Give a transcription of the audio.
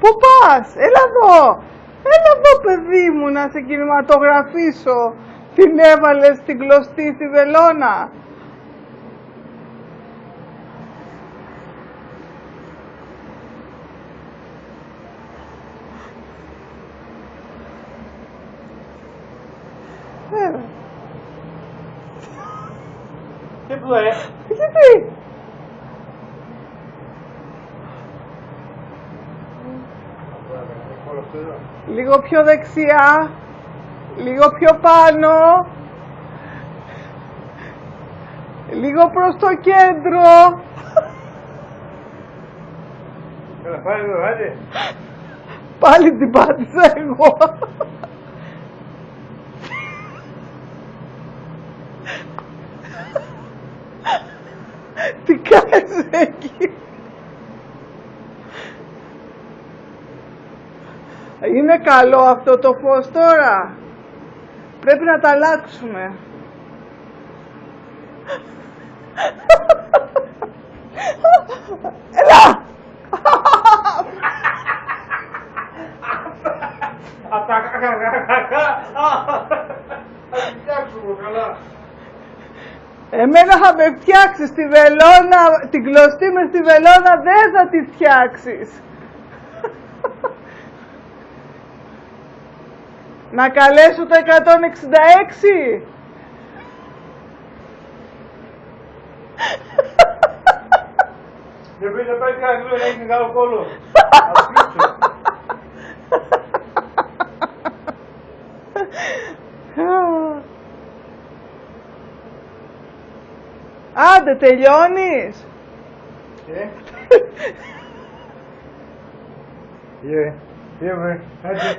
Πού πας? Έλα εδώ. Έλα εδώ, παιδί μου, να σε κινηματογραφήσω. Την έβαλες στην κλωστή στη βελόνα. Τι πλοέ? Γιατί? Λίγο πιο δεξιά, λίγο πιο πάνω, λίγο προς το κέντρο. Έλα, πάλι εδώ, άντε. Πάλι την πάτησα εγώ. Τι κάνεις εκεί? Είναι καλό αυτό το φως τώρα. Πρέπει να τα αλλάξουμε. Έλα! Απ' τα κακακακακα. Θα φτιάξουμε καλά. Εμένα θα με φτιάξεις τη βελόνα, την κλωστή με στη βελόνα δεν θα τη φτιάξεις. Να καλέσω το 166. Δεν πείτε πάει κάτι να έχει μεγάλο κόλλο. Άντε, τελειώνεις. Άντε.